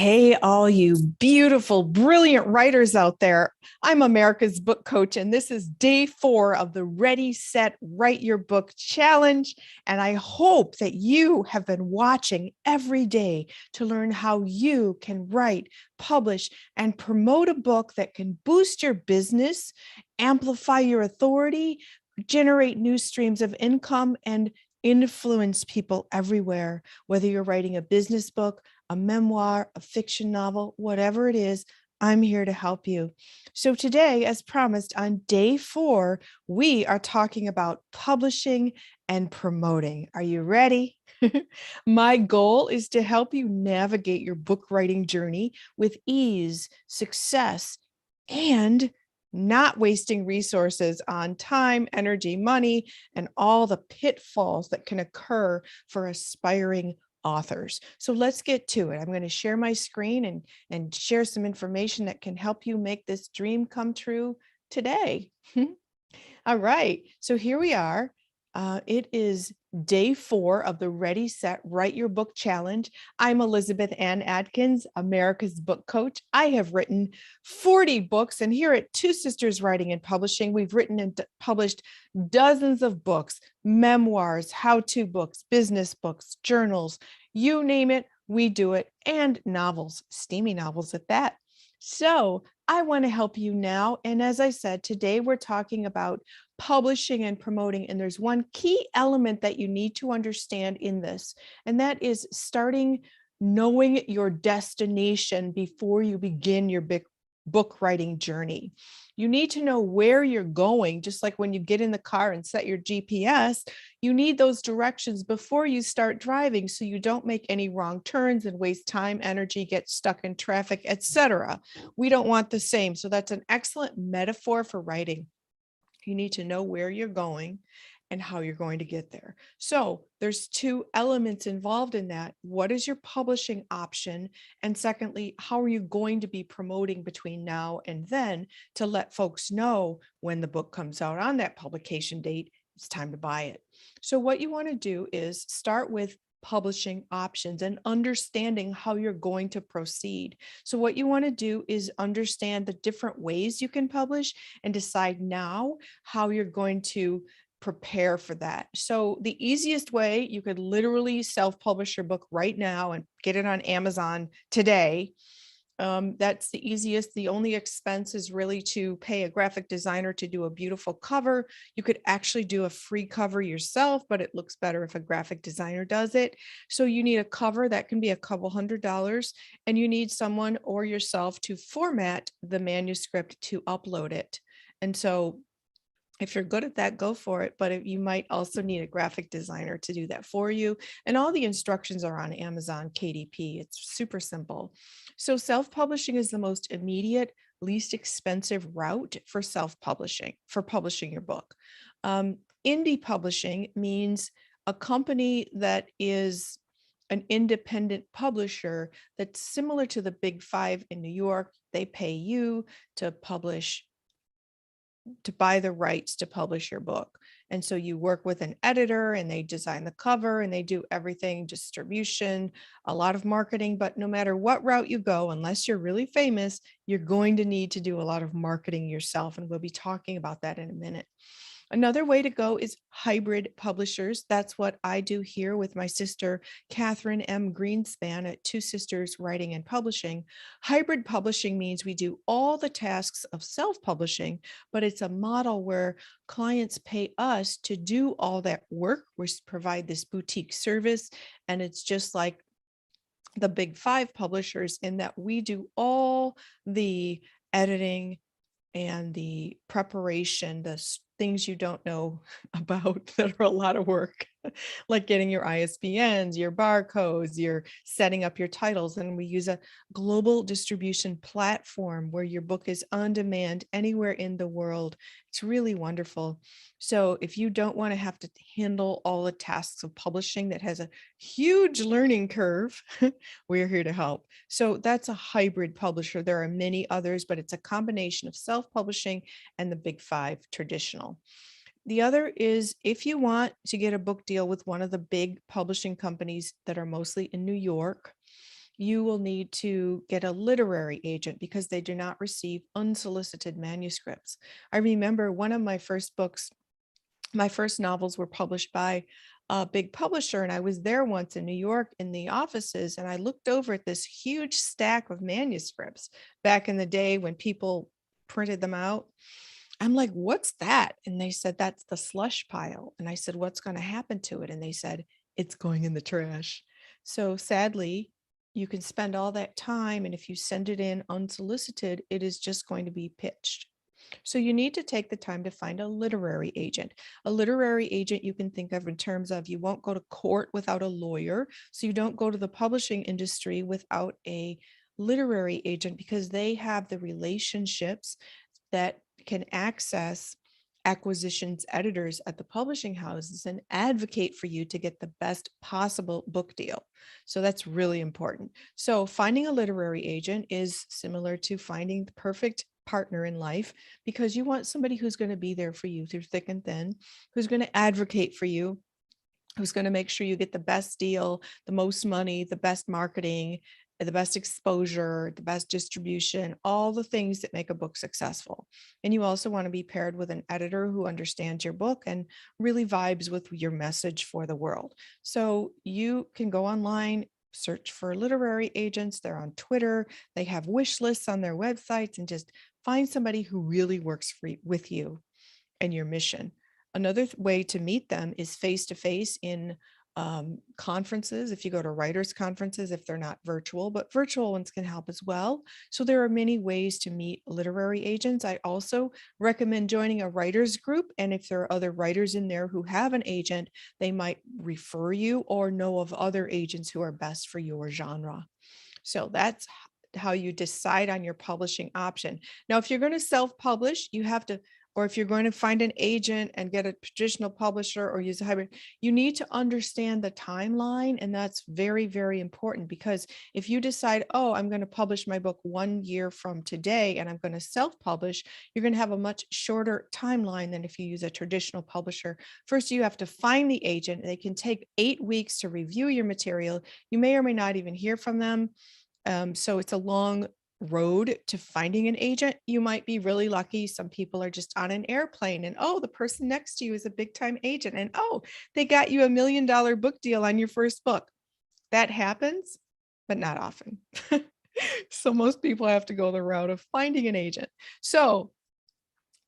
Hey, all you beautiful, brilliant writers out there. I'm America's book coach, and this is day 4 of the Ready, Set, Write Your Book challenge. And I hope that you have been watching every day to learn how you can write, publish, and promote a book that can boost your business, amplify your authority, generate new streams of income, and influence people everywhere, whether you're writing a business book, a memoir, a fiction novel, whatever it is, I'm here to help you. So today, as promised, on day 4, we are talking about publishing and promoting. Are you ready? My goal is to help you navigate your book writing journey with ease, success, and not wasting resources on time, energy, money, and all the pitfalls that can occur for aspiring authors. So let's get to it. I'm going to share my screen and share some information that can help you make this dream come true today. All right. So here we are. It is day 4 of the Ready, Set, Write Your Book challenge. I'm Elizabeth Ann Atkins, America's book coach. I have written 40 books, and here at Two Sisters Writing and Publishing, we've written and published dozens of books, memoirs, how-to books, business books, journals, you name it, we do it, and novels, steamy novels at that. So I want to help you now. And as I said, today we're talking about publishing and promoting. And there's one key element that you need to understand in this, and that is starting knowing your destination before you begin your big book writing journey. You need to know where you're going, just like when you get in the car and set your GPS, you need those directions before you start driving so you don't make any wrong turns and waste time, energy, get stuck in traffic, etc. We don't want the same. So that's an excellent metaphor for writing. You need to know where you're going and how you're going to get there. So there's 2 elements involved in that. What is your publishing option? And secondly, how are you going to be promoting between now and then to let folks know when the book comes out on that publication date, it's time to buy it. So what you want to do is start with publishing options and understanding how you're going to proceed. So what you want to do is understand the different ways you can publish and decide now how you're going to prepare for that. So the easiest way, you could literally self-publish your book right now and get it on Amazon today. That's the easiest. The only expense is really to pay a graphic designer to do a beautiful cover. You could actually do a free cover yourself, but it looks better if a graphic designer does it. So you need a cover that can be a couple $100s, and you need someone or yourself to format the manuscript to upload it. And so if you're good at that, go for it. But you might also need a graphic designer to do that for you. And all the instructions are on Amazon KDP. It's super simple. So self-publishing is the most immediate, least expensive route for self-publishing, for publishing your book. Indie publishing means a company that is an independent publisher that's similar to the Big Five in New York. They pay you to publish, to buy the rights to publish your book. And so you work with an editor and they design the cover and they do everything, distribution, a lot of marketing. But no matter what route you go, unless you're really famous, you're going to need to do a lot of marketing yourself. And we'll be talking about that in a minute. Another way to go is hybrid publishers. That's what I do here with my sister, Catherine M. Greenspan at Two Sisters Writing and Publishing. Hybrid publishing means we do all the tasks of self-publishing, but it's a model where clients pay us to do all that work. We provide this boutique service, and it's just like the Big Five publishers in that we do all the editing and the preparation, the things you don't know about that are a lot of work, like getting your ISBNs, your barcodes, your setting up your titles. And we use a global distribution platform where your book is on demand anywhere in the world. It's really wonderful. So if you don't want to have to handle all the tasks of publishing that has a huge learning curve, we're here to help. So that's a hybrid publisher. There are many others, but it's a combination of self-publishing and the Big Five traditional. The other is if you want to get a book deal with one of the big publishing companies that are mostly in New York, you will need to get a literary agent because they do not receive unsolicited manuscripts. I remember one of my first books, my first novels were published by a big publisher, and I was there once in New York in the offices, and I looked over at this huge stack of manuscripts back in the day when people printed them out. I'm like, what's that? And they said, that's the slush pile. And I said, what's going to happen to it? And they said, it's going in the trash. So sadly, you can spend all that time, and if you send it in unsolicited, it is just going to be pitched. So you need to take the time to find a literary agent. A literary agent you can think of in terms of you won't go to court without a lawyer. So you don't go to the publishing industry without a literary agent because they have the relationships that can access acquisitions editors at the publishing houses and advocate for you to get the best possible book deal. So that's really important. So finding a literary agent is similar to finding the perfect partner in life, because you want somebody who's going to be there for you through thick and thin, who's going to advocate for you, who's going to make sure you get the best deal, the most money, the best marketing, the best exposure, the best distribution, all the things that make a book successful. And you also want to be paired with an editor who understands your book and really vibes with your message for the world. So you can go online, search for literary agents. They're on Twitter. They have wish lists on their websites, and just find somebody who really works with you and your mission. Another way to meet them is face-to-face in conferences. If you go to writers' conferences, if they're not virtual, but virtual ones can help as well. So there are many ways to meet literary agents. I also recommend joining a writers group. And if there are other writers in there who have an agent, they might refer you or know of other agents who are best for your genre. So that's how you decide on your publishing option. Now, if you're going to self-publish, you have to, or if you're going to find an agent and get a traditional publisher or use a hybrid, you need to understand the timeline. And that's very, very important, because if you decide, oh, I'm going to publish my book 1 year from today and I'm going to self-publish, you're going to have a much shorter timeline than if you use a traditional publisher. First, you have to find the agent. They can take 8 weeks to review your material. You may or may not even hear from them. So it's a long road to finding an agent. You might be really lucky. Some people are just on an airplane and, oh, the person next to you is a big time agent, and oh, they got you $1 million book deal on your first book. That happens, but not often. So most people have to go the route of finding an agent. So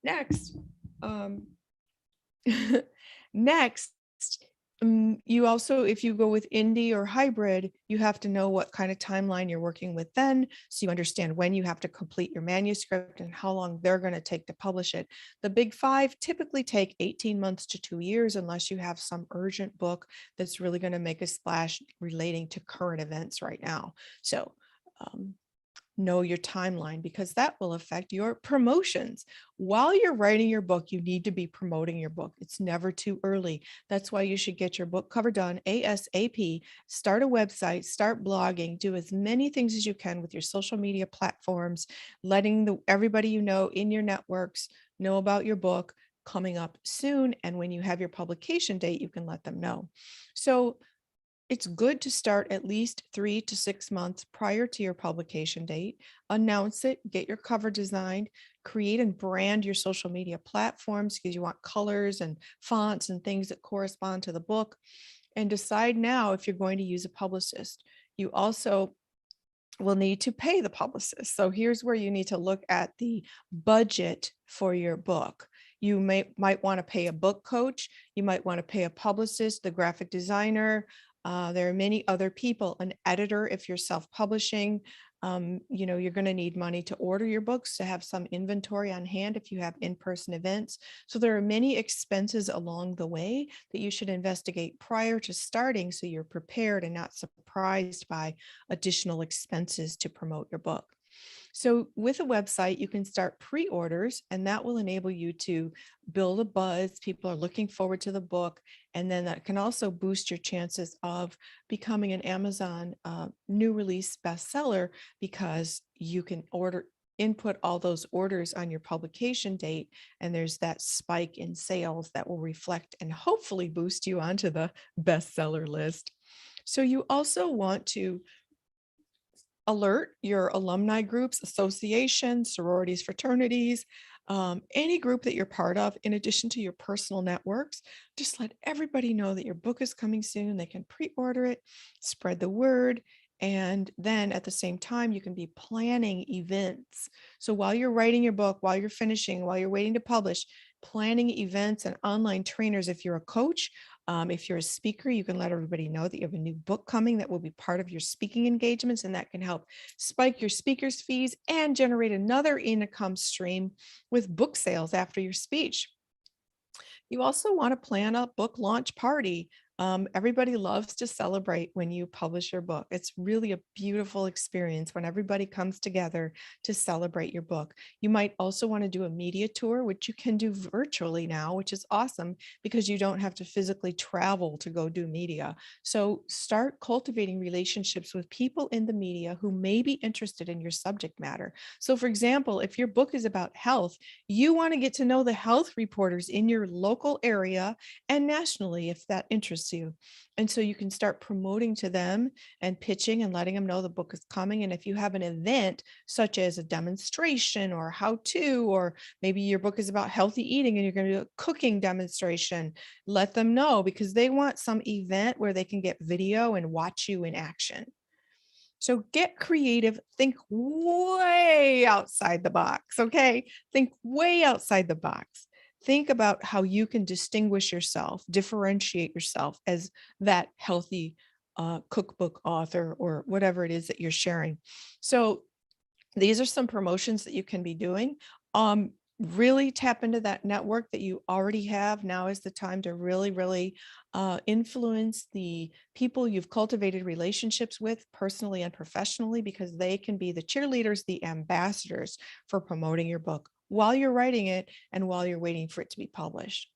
next, next, you also, if you go with indie or hybrid, you have to know what kind of timeline you're working with then, so you understand when you have to complete your manuscript and how long they're going to take to publish it. The big five typically take 18 months to 2 years, unless you have some urgent book that's really going to make a splash relating to current events right now. So know your timeline, because that will affect your promotions. While you're writing your book, you need to be promoting your book. It's never too early. That's why you should get your book cover done ASAP. Start a website, start blogging, do as many things as you can with your social media platforms, letting everybody you know in your networks know about your book coming up soon. And when you have your publication date, you can let them know. So it's good to start at least 3 to 6 months prior to your publication date. Announce it, get your cover designed, create and brand your social media platforms, because you want colors and fonts and things that correspond to the book. And decide now if you're going to use a publicist. You also will need to pay the publicist. So here's where you need to look at the budget for your book. You might want to pay a book coach. You might want to pay a publicist, the graphic designer. There are many other people, an editor if you're self-publishing. You're going to need money to order your books, to have some inventory on hand if you have in-person events. So there are many expenses along the way that you should investigate prior to starting, so you're prepared and not surprised by additional expenses to promote your book. So with a website, you can start pre-orders, and that will enable you to build a buzz. People are looking forward to the book. And then that can also boost your chances of becoming an Amazon new release bestseller, because you can input all those orders on your publication date, and there's that spike in sales that will reflect and hopefully boost you onto the bestseller list. So you also want to alert your alumni groups, associations, sororities, fraternities, any group that you're part of, in addition to your personal networks. Just let everybody know that your book is coming soon. They can pre-order it, spread the word. And then at the same time, you can be planning events. So while you're writing your book, while you're finishing, while you're waiting to publish, planning events and online trainers. If you're a coach, if you're a speaker, you can let everybody know that you have a new book coming that will be part of your speaking engagements, and that can help spike your speaker's fees and generate another income stream with book sales after your speech. You also want to plan a book launch party. Everybody loves to celebrate when you publish your book. It's really a beautiful experience when everybody comes together to celebrate your book. You might also want to do a media tour, which you can do virtually now, which is awesome because you don't have to physically travel to go do media. So start cultivating relationships with people in the media who may be interested in your subject matter. So, for example, if your book is about health, you want to get to know the health reporters in your local area and nationally if that interests you. And so you can start promoting to them and pitching and letting them know the book is coming. And if you have an event such as a demonstration or how to, or maybe your book is about healthy eating and you're going to do a cooking demonstration, let them know because they want some event where they can get video and watch you in action. So get creative, think way outside the box, okay? Think way outside the box. Think about how you can distinguish yourself, differentiate yourself as that healthy cookbook author or whatever it is that you're sharing. So these are some promotions that you can be doing. Really tap into that network that you already have. Now is the time to really influence the people you've cultivated relationships with personally and professionally, because they can be the cheerleaders, the ambassadors for promoting your book while you're writing it and while you're waiting for it to be published.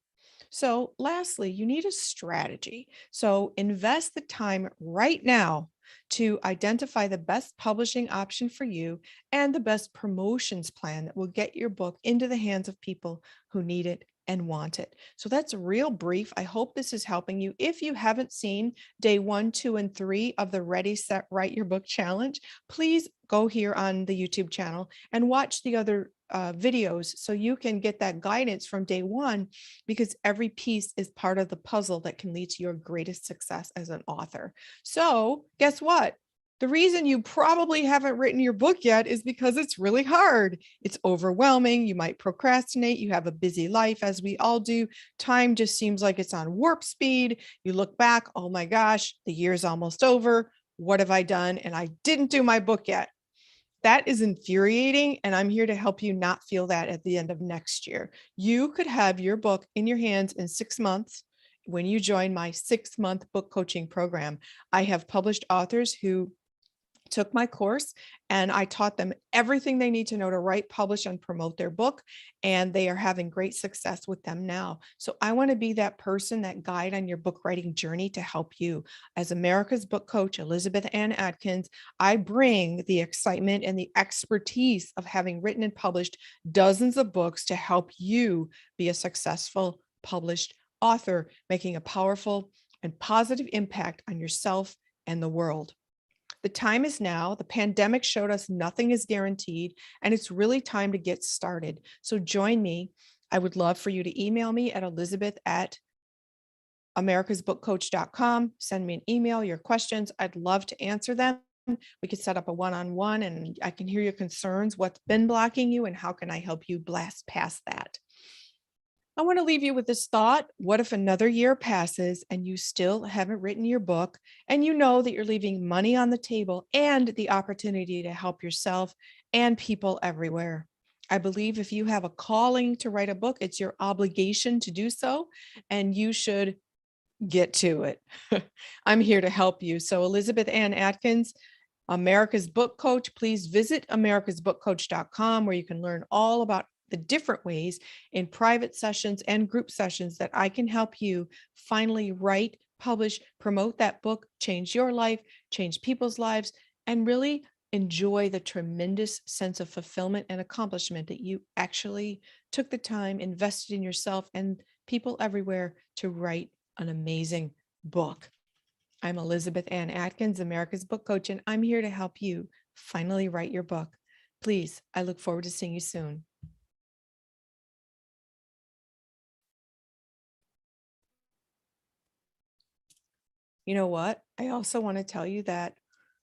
So lastly, you need a strategy. So invest the time right now to identify the best publishing option for you and the best promotions plan that will get your book into the hands of people who need it and want it. So that's real brief. I hope this is helping you. If you haven't seen day 1, 2, and 3 of the Ready, Set, Write Your Book Challenge, please go here on the YouTube channel and watch the other videos so you can get that guidance from day 1, because every piece is part of the puzzle that can lead to your greatest success as an author. So guess what? The reason you probably haven't written your book yet is because it's really hard. It's overwhelming. You might procrastinate. You have a busy life, as we all do. Time just seems like it's on warp speed. You look back, oh my gosh, the year's almost over. What have I done? And I didn't do my book yet. That is infuriating, and I'm here to help you not feel that at the end of next year. You could have your book in your hands in 6 months when you join my 6-month book coaching program. I have published authors who took my course and I taught them everything they need to know to write, publish, and promote their book. And they are having great success with them now. So I want to be that person, that guide on your book writing journey to help you. As America's book coach, Elizabeth Ann Atkins, I bring the excitement and the expertise of having written and published dozens of books to help you be a successful published author, making a powerful and positive impact on yourself and the world. The time is now. The pandemic showed us nothing is guaranteed, and it's really time to get started. So join me. I would love for you to email me at elizabeth@americasbookcoach.com. Send me an email, your questions. I'd love to answer them. We could set up a one-on-one and I can hear your concerns, what's been blocking you, and how can I help you blast past that. I want to leave you with this thought. What if another year passes and you still haven't written your book, and you know that you're leaving money on the table and the opportunity to help yourself and people everywhere? I believe if you have a calling to write a book, it's your obligation to do so, and you should get to it. I'm here to help you. So Elizabeth Ann Atkins, America's Book Coach, please visit americasbookcoach.com, where you can learn all about the different ways in private sessions and group sessions that I can help you finally write, publish, promote that book, change your life, change people's lives, and really enjoy the tremendous sense of fulfillment and accomplishment that you actually took the time, invested in yourself and people everywhere to write an amazing book. I'm Elizabeth Ann Atkins, America's Book Coach, and I'm here to help you finally write your book. Please, I look forward to seeing you soon. You know what? I also want to tell you that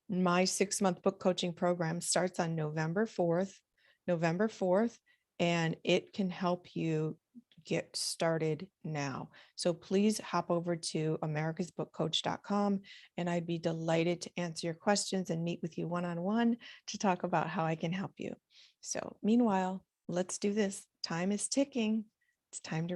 my 6-month book coaching program starts on November 4th, and it can help you get started now. So please hop over to americasbookcoach.com, and I'd be delighted to answer your questions and meet with you one-on-one to talk about how I can help you. So meanwhile, let's do this. Time is ticking. It's time to